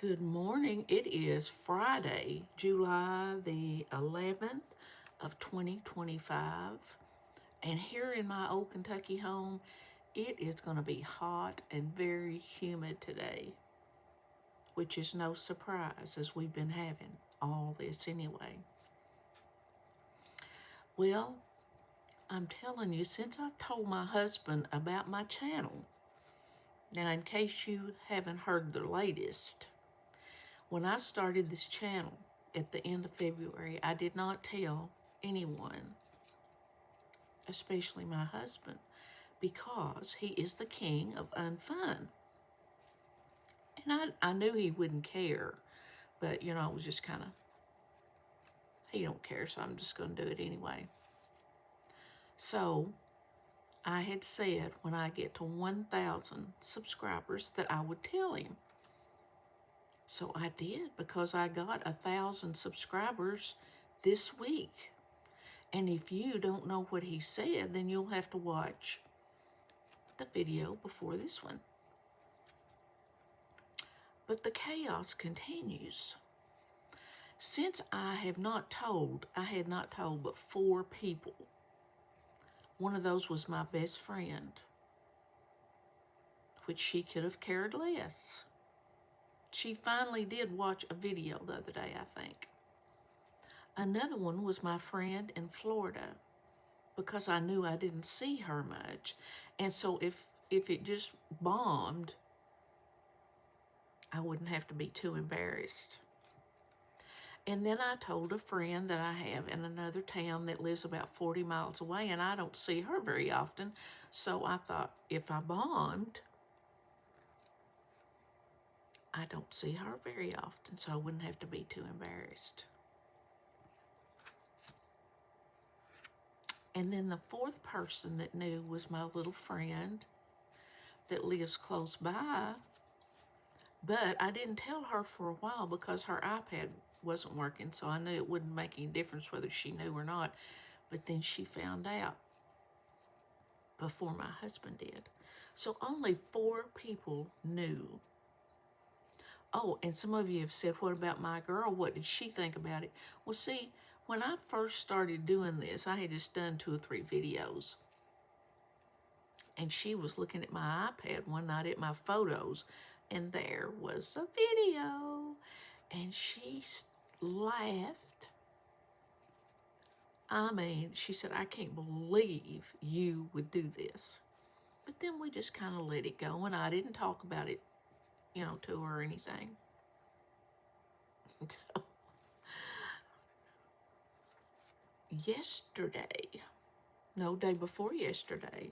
Good morning. It is Friday, July the 11th of 2025. And here in my old Kentucky home, it is going to be hot and very humid today, which is no surprise as we've been having all this anyway. Well, I'm telling you, since I've told my husband about my channel, now in case you haven't heard the latest, when I started this channel at the end of February, I did not tell anyone, especially my husband, because he is the king of unfun. And I knew he wouldn't care, but I was just kind of, he don't care, so I'm just going to do it anyway. So I had said when I get to 1,000 subscribers that I would tell him. So I did, because I got 1,000 subscribers this week. And if you don't know what he said, then you'll have to watch the video before this one. But the chaos continues. Since I had not told but 4 people. One of those was my best friend, which she could have cared less. She finally did watch a video the other day, I think. Another one was my friend in Florida, because I knew I didn't see her much. And so if it just bombed, I wouldn't have to be too embarrassed. And then I told a friend that I have in another town that lives about 40 miles away, and I don't see her very often. So I thought, if I bombed, I don't see her very often, so I wouldn't have to be too embarrassed. And then the 4th person that knew was my little friend that lives close by. But I didn't tell her for a while because her iPad wasn't working, so I knew it wouldn't make any difference whether she knew or not. But then she found out before my husband did. So only 4 people knew. Oh, and some of you have said, what about my girl? What did she think about it? Well, see, when I first started doing this, I had just done 2 or 3 videos. And she was looking at my iPad one night at my photos, and there was a video. And she laughed. I mean, she said, I can't believe you would do this. But then we just kind of let it go, and I didn't talk about it, to her or anything. So, day before yesterday,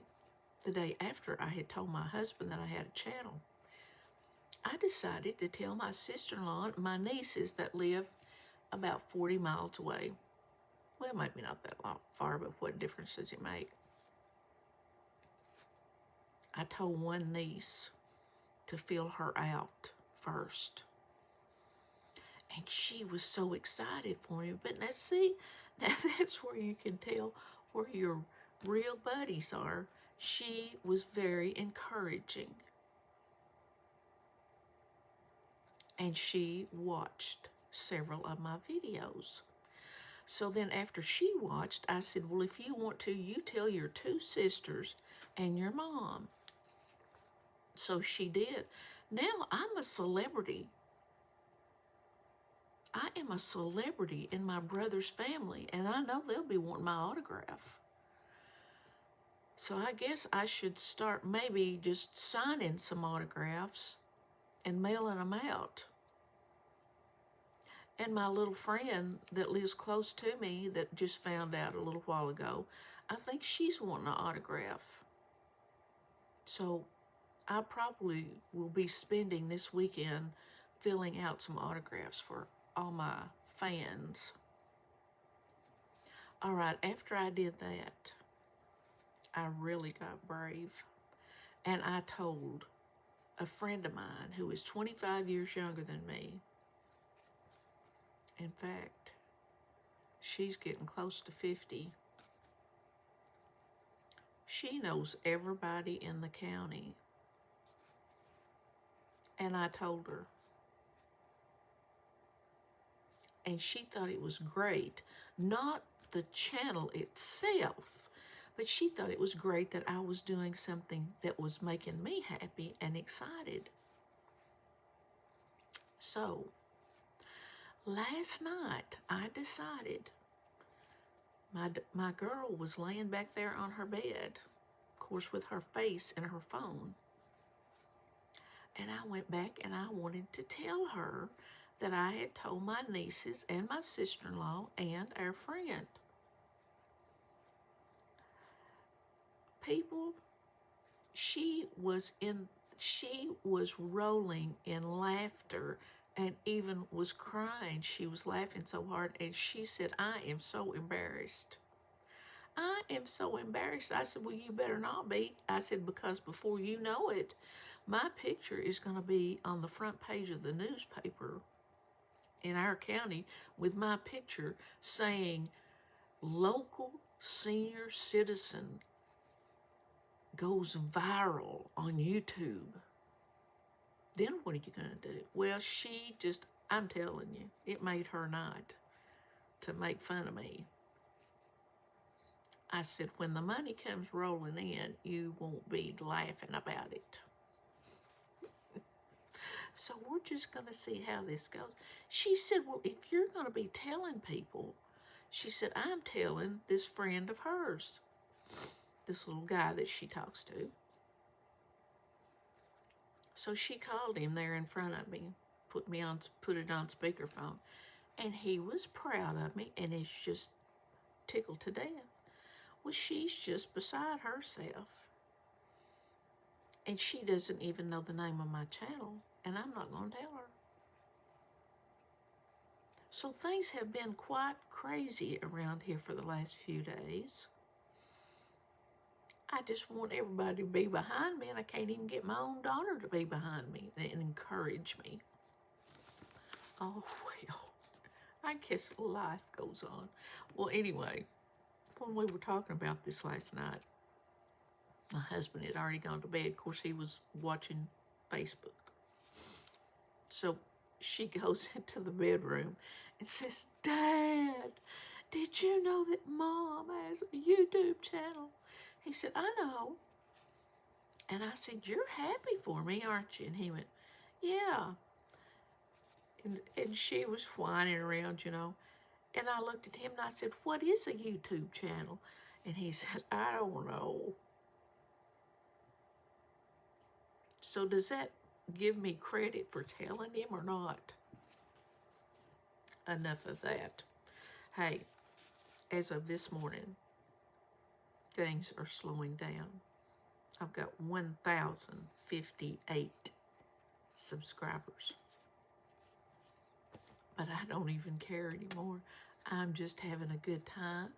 the day after I had told my husband that I had a channel, I decided to tell my sister-in-law and my nieces that live about 40 miles away. Well, maybe not that far, but what difference does it make? I told one niece to fill her out first. And she was so excited for me. But now see, now that's where you can tell where your real buddies are. She was very encouraging. And she watched several of my videos. So then after she watched, I said, well, if you want to, you tell your 2 sisters and your mom. So she did. Now I'm a celebrity. I am a celebrity in my brother's family, and I know they'll be wanting my autograph. So I guess I should start maybe just signing some autographs and mailing them out. And my little friend that lives close to me that just found out a little while ago, I think she's wanting an autograph. So I probably will be spending this weekend filling out some autographs for all my fans. All right, after I did that, I really got brave. And I told a friend of mine who is 25 years younger than me. In fact, she's getting close to 50. She knows everybody in the county. And I told her, and she thought it was great. Not the channel itself, but she thought it was great that I was doing something that was making me happy and excited. So, last night I decided my girl was laying back there on her bed, of course with her face in her phone. And I went back and I wanted to tell her that I had told my nieces and my sister-in-law and our friend. People, she was rolling in laughter and even was crying. She was laughing so hard, and she said, I am so embarrassed. I am so embarrassed. I said, well, you better not be. I said, because before you know it, my picture is going to be on the front page of the newspaper in our county with my picture saying, local senior citizen goes viral on YouTube. Then what are you going to do? Well, I'm telling you, it made her night to make fun of me. I said, when the money comes rolling in, you won't be laughing about it. So we're just going to see how this goes. She said, well, if you're going to be telling people, she said, I'm telling this friend of hers, this little guy that she talks to. So she called him there in front of me, put it on speakerphone, and he was proud of me, and is just tickled to death. Well, she's just beside herself. And she doesn't even know the name of my channel, and I'm not going to tell her. So things have been quite crazy around here for the last few days. I just want everybody to be behind me, and I can't even get my own daughter to be behind me and encourage me. Oh, well, I guess life goes on. Well, anyway, when we were talking about this last night, my husband had already gone to bed. Of course, he was watching Facebook. So she goes into the bedroom and says, Dad, did you know that Mom has a YouTube channel? He said, I know. And I said, you're happy for me, aren't you? And he went, yeah. And she was whining around, you know. And I looked at him and I said, what is a YouTube channel? And he said, I don't know. So does that give me credit for telling him or not? Enough of that. Hey, as of this morning, things are slowing down. I've got 1,058 subscribers. But I don't even care anymore. I'm just having a good time.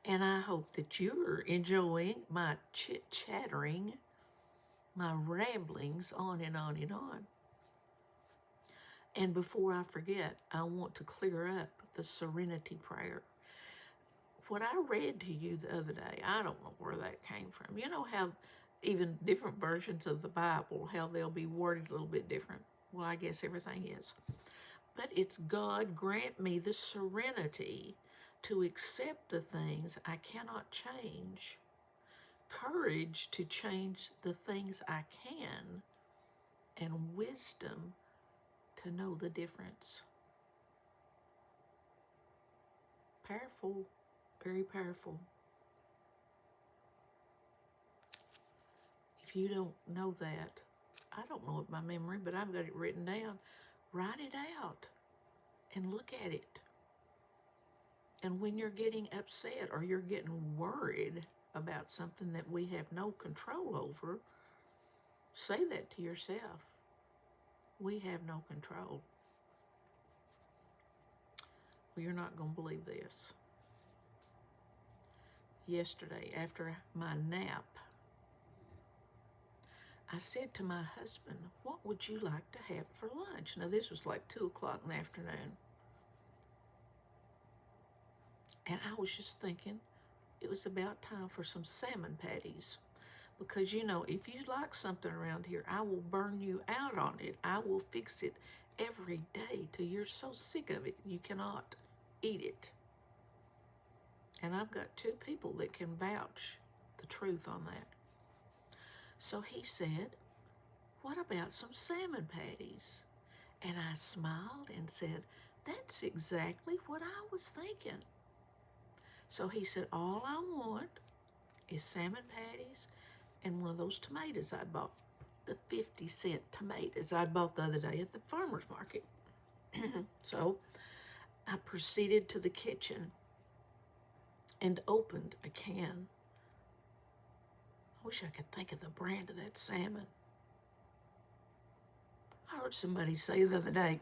And I hope that you're enjoying my chit-chattering, my ramblings on and on and on. And before I forget, I want to clear up the serenity prayer. What I read to you the other day, I don't know where that came from. You know how even different versions of the Bible, how they'll be worded a little bit different? Well, I guess everything is. But it's God grant me the serenity to accept the things I cannot change, courage to change the things I can, and wisdom to know the difference. Powerful, very powerful. If you don't know that, I don't know it by memory, but I've got it written down. Write it out and look at it. And when you're getting upset or you're getting worried about something that we have no control over, say that to yourself. We have no control. Well, you're not going to believe this. Yesterday, after my nap, I said to my husband, what would you like to have for lunch? Now, this was like 2 o'clock in the afternoon. And I was just thinking it was about time for some salmon patties. Because, you know, if you like something around here, I will burn you out on it. I will fix it every day till you're so sick of it you cannot eat it. And I've got 2 people that can vouch the truth on that. So he said, what about some salmon patties? And I smiled and said, that's exactly what I was thinking. So he said, all I want is salmon patties and one of those tomatoes I'd bought, the 50-cent tomatoes I'd bought the other day at the farmer's market. So I proceeded to the kitchen and opened a can. I wish I could think of the brand of that salmon. I heard somebody say the other day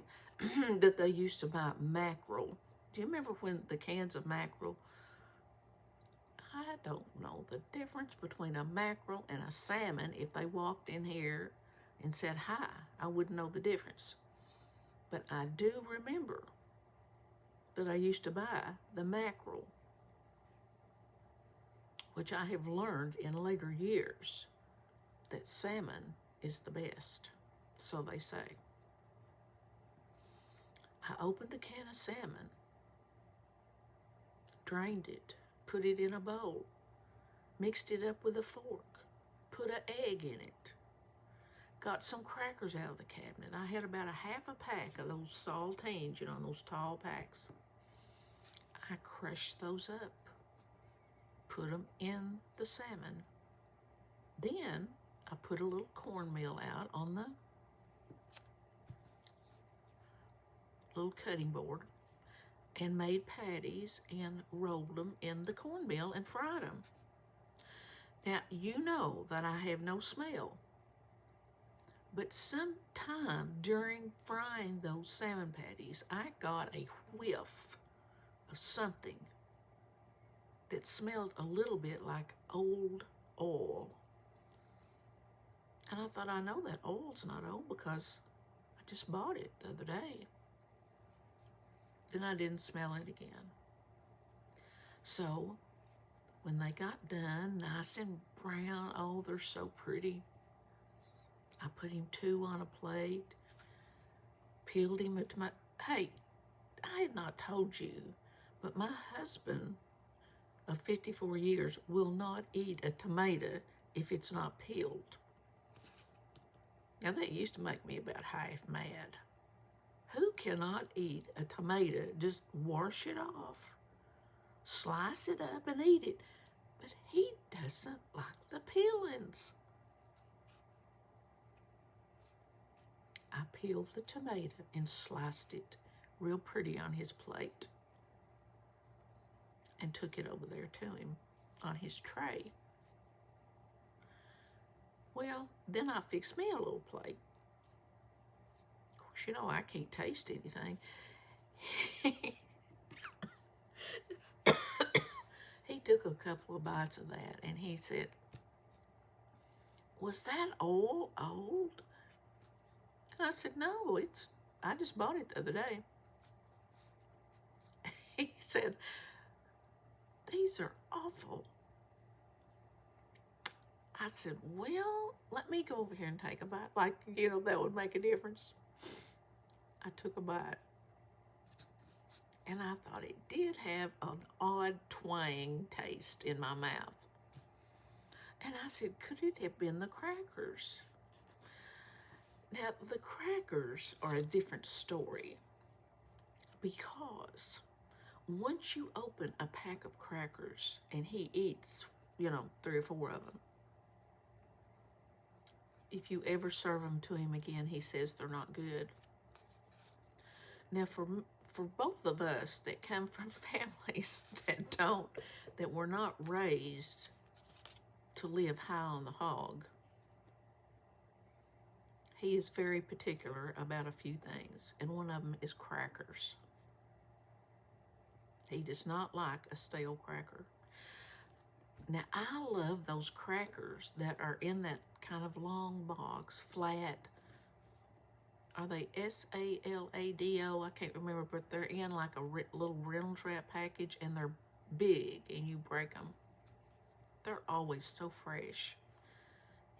that they used to buy mackerel. Do you remember when the cans of mackerel? I don't know the difference between a mackerel and a salmon. If they walked in here and said hi, I wouldn't know the difference. But I do remember that I used to buy the mackerel, which I have learned in later years that salmon is the best. So they say. I opened the can of salmon, drained it, put it in a bowl, mixed it up with a fork, put an egg in it, got some crackers out of the cabinet. I had about a half a pack of those saltines, you know, those tall packs. I crushed those up, put them in the salmon. Then I put a little cornmeal out on the little cutting board and made patties and rolled them in the cornmeal and fried them. Now, you know that I have no smell, but sometime during frying those salmon patties, I got a whiff of something that smelled a little bit like old oil. And I thought, I know that oil's not old because I just bought it the other day. Then I didn't smell it again. So when they got done, nice and brown, oh, they're so pretty. I put him 2 on a plate, peeled him a tomato. Hey, I had not told you, but my husband of 54 years will not eat a tomato if it's not peeled. Now that used to make me about half mad. Who cannot eat a tomato? Just wash it off, slice it up and eat it. But he doesn't like the peelings. I peeled the tomato and sliced it real pretty on his plate and took it over there to him on his tray. Well, then I fixed me a little plate. Of course, you know, I can't taste anything. He took a couple of bites of that and he said, was that old? And I said, no, I just bought it the other day. He said, these are awful. I said, well, let me go over here and take a bite. Like, you know, that would make a difference. I took a bite. And I thought it did have an odd twang taste in my mouth. And I said, could it have been the crackers? Now, the crackers are a different story because once you open a pack of crackers and he eats, you know, 3 or 4 of them, if you ever serve them to him again, he says they're not good. Now, for both of us that come from families that were not raised to live high on the hog, he is very particular about a few things, and one of them is crackers. He does not like a stale cracker. Now, I love those crackers that are in that kind of long box, flat. Are they SALADO? I can't remember, but they're in like a little Reynolds Wrap package, and they're big, and you break them. They're always so fresh.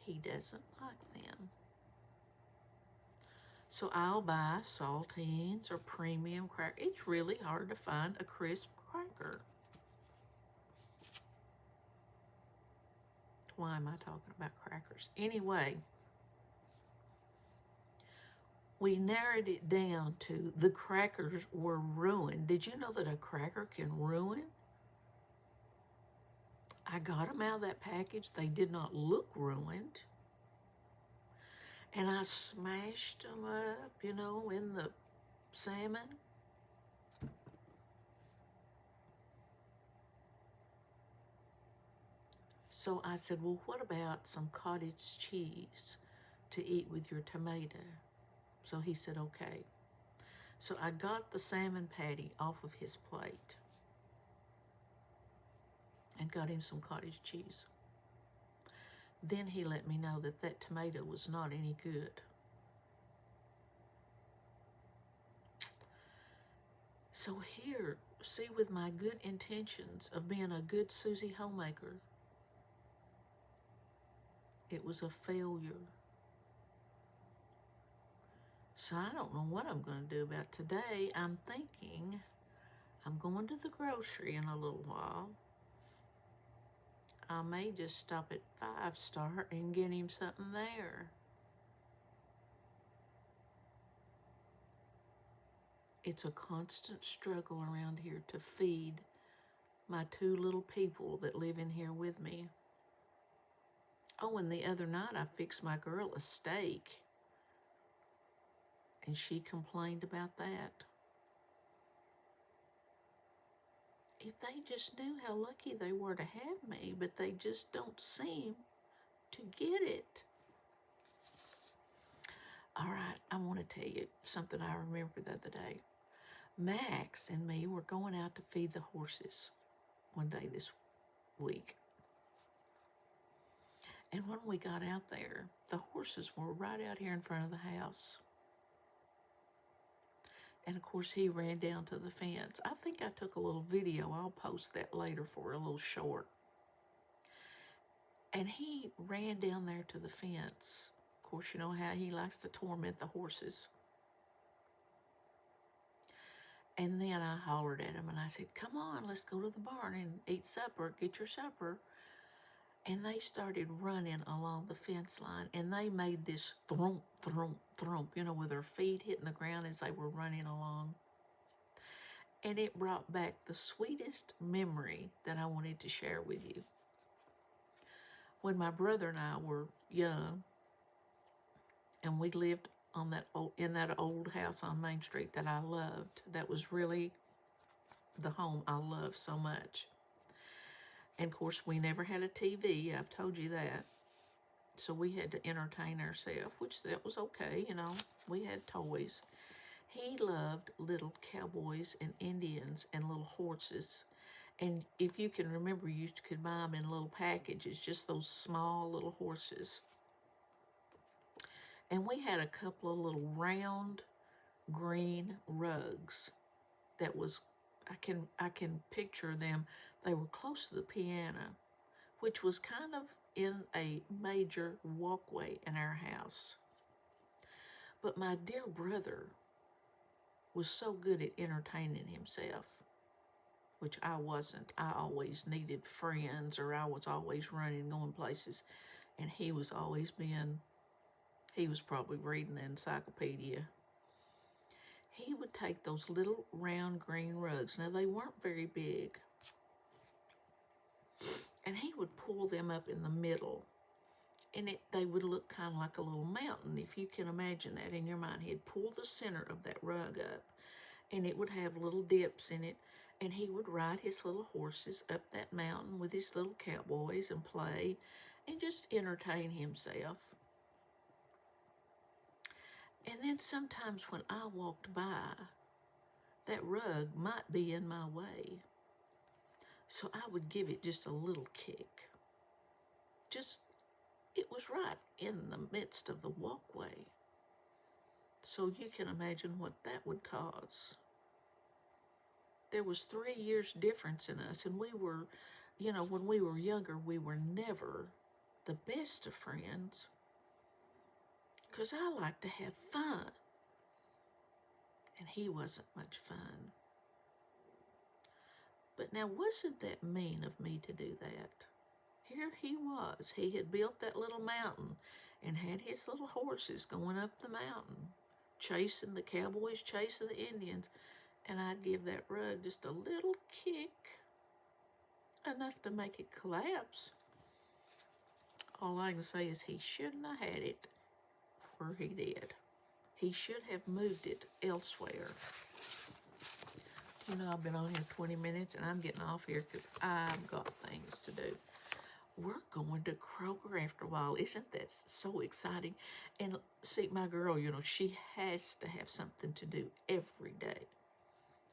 He doesn't like them. So I'll buy saltines or premium cracker. It's really hard to find a crisp cracker. Why am I talking about crackers? Anyway, we narrowed it down to the crackers were ruined. Did you know that a cracker can ruin? I got them out of that package. They did not look ruined. And I smashed them up, you know, in the salmon. So I said, well, what about some cottage cheese to eat with your tomato? So he said, okay. So I got the salmon patty off of his plate and got him some cottage cheese. Then he let me know that that tomato was not any good. So here, see, with my good intentions of being a good Susie homemaker, it was a failure. So I don't know what I'm going to do about today. I'm thinking I'm going to the grocery in a little while. I may just stop at Five Star and get him something there. It's a constant struggle around here to feed my two little people that live in here with me. Oh, and the other night I fixed my girl a steak, and she complained about that. If they just knew how lucky they were to have me, but they just don't seem to get it. All right, I want to tell you something I remember the other day. Max and me were going out to feed the horses one day this week. And when we got out there, the horses were right out here in front of the house. And of course, he ran down to the fence. I think I took a little video. I'll post that later for a little short. And he ran down there to the fence. Of course, you know how he likes to torment the horses. And then I hollered at him and I said, come on, let's go to the barn and eat supper, get your supper. And they started running along the fence line, and they made this thump, thump, thump, you know, with their feet hitting the ground as they were running along. And it brought back the sweetest memory that I wanted to share with you. When my brother and I were young, and we lived on in that old house on Main Street that I loved, that was really the home I loved so much. And of course, we never had a TV. I've told you that. So we had to entertain ourselves, which that was okay, you know. We had toys. He loved little cowboys and Indians and little horses. And if you can remember, you could buy them in little packages, just those small little horses. And we had a couple of little round green rugs that was, I can picture them. They were close to the piano, which was kind of in a major walkway in our house. But my dear brother was so good at entertaining himself, which I wasn't. I always needed friends, or I was always running, going places, and he was probably reading the encyclopedia. He would take those little round green rugs. Now, they weren't very big, and he would pull them up in the middle, and they would look kind of like a little mountain, if you can imagine that in your mind. He'd pull the center of that rug up, and it would have little dips in it, and he would ride his little horses up that mountain with his little cowboys and play and just entertain himself. And then sometimes when I walked by, that rug might be in my way. So I would give it just a little kick. It was right in the midst of the walkway. So you can imagine what that would cause. There was 3 years difference in us, and we were, you know, when we were younger, we were never the best of friends, because I like to have fun. and he wasn't much fun. But now, wasn't that mean of me to do that? Here he was. He had built that little mountain and had his little horses going up the mountain, chasing the cowboys, chasing the Indians, and I'd give that rug just a little kick, enough to make it collapse. All I can say is he shouldn't have had it where he did. He should have moved it elsewhere. You know, I've been on here 20 minutes and I'm getting off here because I've got things to do. We're going to Kroger after a while. Isn't that so exciting? And see, my girl, you know, she has to have something to do every day.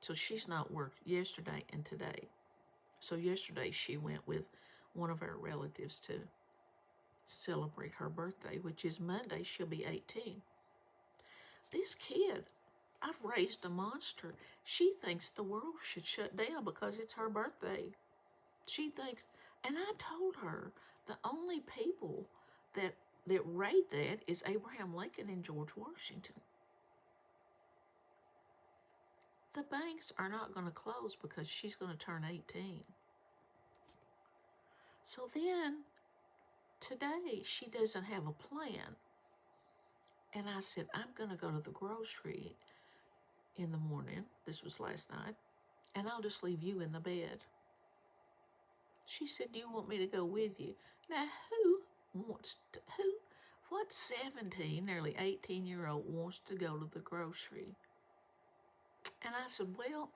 So she's not worked yesterday and today. So yesterday she went with one of our relatives to celebrate her birthday, which is Monday. She'll be 18. This kid, I've raised a monster. She thinks the world should shut down because it's her birthday. She thinks, and I told her the only people that rate that is Abraham Lincoln and George Washington. The banks are not going to close because she's going to turn 18. So then, today, she doesn't have a plan. And I said, I'm going to go to the grocery in the morning. This was last night. And I'll just leave you in the bed. She said, do you want me to go with you? Now, what 17, nearly 18-year-old wants to go to the grocery? And I said, well,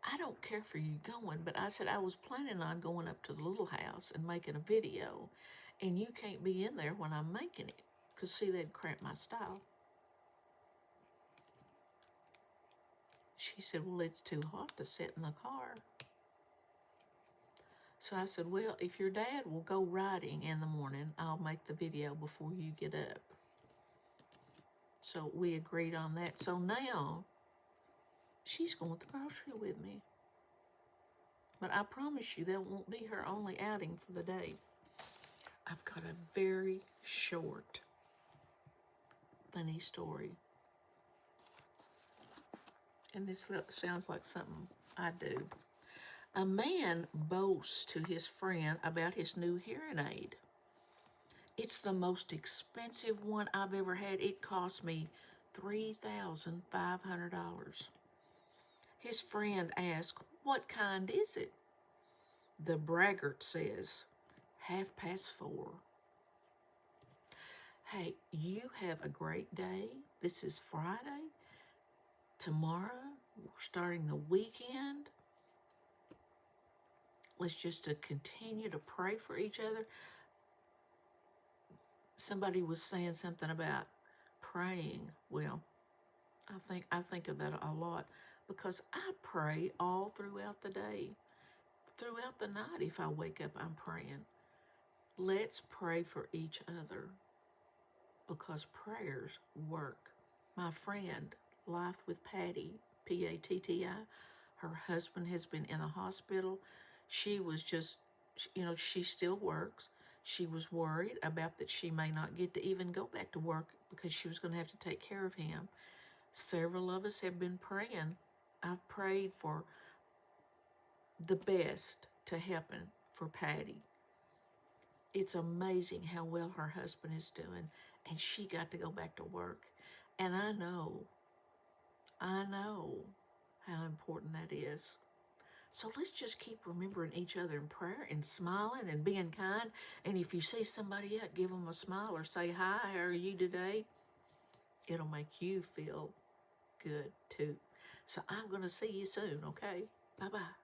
I don't care for you going, but I said I was planning on going up to the little house and making a video, and you can't be in there when I'm making it, because see, they'd cramp my style. She said, well, it's too hot to sit in the car. So I said, well, if your dad will go riding in the morning, I'll make the video before you get up. So we agreed on that. So now, she's going to the grocery with me. But I promise you, that won't be her only outing for the day. I've got a very short, funny story. And this sounds like something I do. A man boasts to his friend about his new hearing aid. It's the most expensive one I've ever had. It cost me $3,500. His friend asked, what kind is it? The braggart says, 4:30. Hey, you have a great day. This is Friday. Tomorrow, we're starting the weekend. Let's just continue to pray for each other. Somebody was saying something about praying. Well, I think of that a lot because I pray all throughout the day. Throughout the night, if I wake up, I'm praying. Let's pray for each other because prayers work. My friend, Life with Patty, Patti, her husband has been in the hospital. She was just, you know, she still works. She was worried about that she may not get to even go back to work because she was going to have to take care of him. Several of us have been praying. I've prayed for the best to happen for Patty. It's amazing how well her husband is doing, and she got to go back to work. And I know how important that is. So let's just keep remembering each other in prayer and smiling and being kind. And if you see somebody out, give them a smile or say, hi, how are you today? It'll make you feel good too. So I'm going to see you soon, okay? Bye-bye.